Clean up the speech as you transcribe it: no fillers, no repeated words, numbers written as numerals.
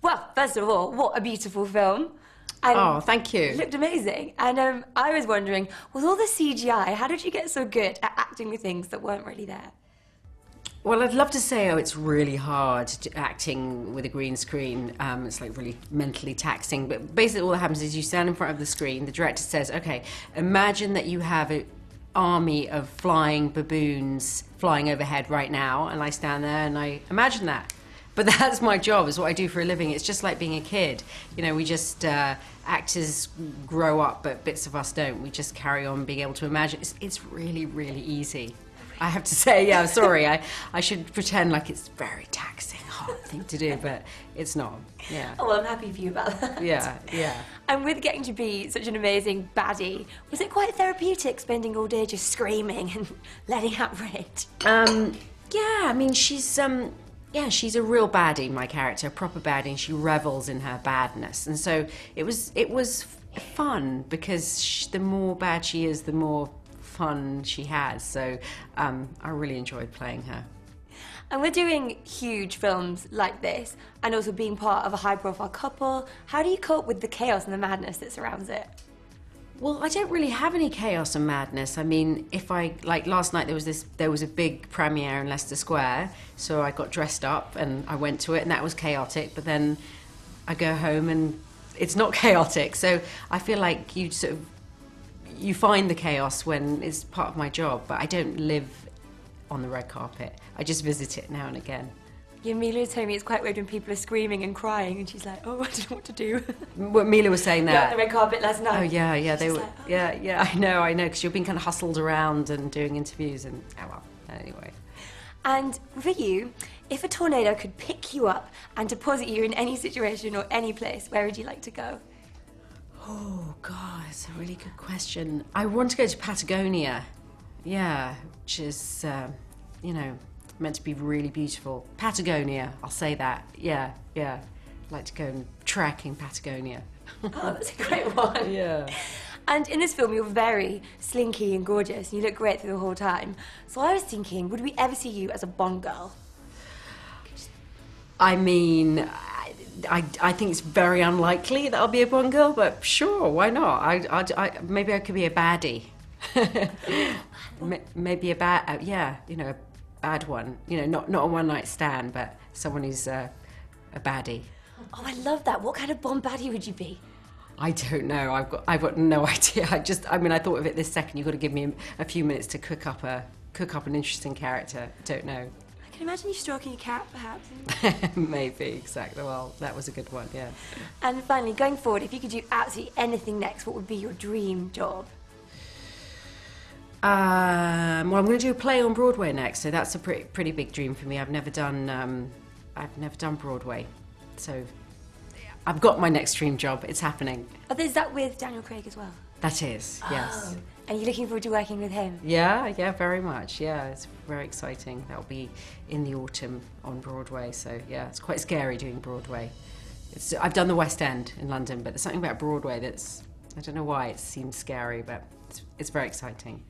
Well, first of all, what a beautiful film. And oh, thank you. It looked amazing. And I was wondering, with all the CGI, how did you get so good at acting with things that weren't really there? Well, I'd love to say, it's really hard acting with a green screen. It's like really mentally taxing. But basically all that happens is you stand in front of the screen, the director says, okay, imagine that you have an army of flying baboons flying overhead right now, and I stand there and I imagine that. But that's my job, is what I do for a living. It's just like being a kid. You know, we just, actors grow up, but bits of us don't. We just carry on being able to imagine. It's really, really easy. I have to say, yeah, sorry, I should pretend like it's a very taxing, hard thing to do, but it's not, yeah. Oh, well, I'm happy for you about that. Yeah, yeah. And with getting to be such an amazing baddie, was it quite therapeutic spending all day just screaming and letting out rage? Yeah, I mean, she's a real baddie, my character, a proper baddie, and she revels in her badness. And so it was fun, because the more bad she is, the more fun she has. So I really enjoyed playing her. And we're doing huge films like this, and also being part of a high-profile couple. How do you cope with the chaos and the madness that surrounds it? Well, I don't really have any chaos and madness. I mean, like last night there was a big premiere in Leicester Square, so I got dressed up and I went to it, and that was chaotic, but then I go home and it's not chaotic. So I feel like you find the chaos when it's part of my job, but I don't live on the red carpet. I just visit it now and again. Yeah, Mila told me it's quite weird when people are screaming and crying, and she's like, "Oh, I don't know what to do." What Mila was saying Yeah, that. on the red carpet last night. Oh yeah, they were. Like, oh. Yeah, I know, because you're being kind of hustled around and doing interviews and anyway. And for you, if a tornado could pick you up and deposit you in any situation or any place, where would you like to go? Oh God, it's a really good question. I want to go to Patagonia. Yeah, which is meant to be really beautiful. Patagonia, I'll say that. Yeah. I'd like to go and trek in Patagonia. Oh, that's a great one. Yeah. And in this film, you're very slinky and gorgeous, and you look great through the whole time. So I was thinking, would we ever see you as a Bond girl? I mean, I think it's very unlikely that I'll be a Bond girl, but sure, why not? Maybe I could be a baddie. Maybe a bad, a bad one. Not a one-night stand, but someone who's a baddie. Oh, I love that. What kind of Bond baddie would you be? I don't know. I've got no idea. I thought of it this second. You've got to give me a few minutes to cook up an interesting character. I don't know. I can imagine you stroking a cat, perhaps. Maybe, exactly. Well, that was a good one, yeah. And finally, going forward, if you could do absolutely anything next, what would be your dream job? Well, I'm going to do a play on Broadway next, so that's a pretty big dream for me. I've never done Broadway, so I've got my next dream job. It's happening. Oh, is that with Daniel Craig as well? That is, yes. Oh. And you're looking forward to working with him? Yeah, very much. Yeah, it's very exciting. That'll be in the autumn on Broadway, so yeah, it's quite scary doing Broadway. I've done the West End in London, but there's something about Broadway I don't know why it seems scary, but it's very exciting.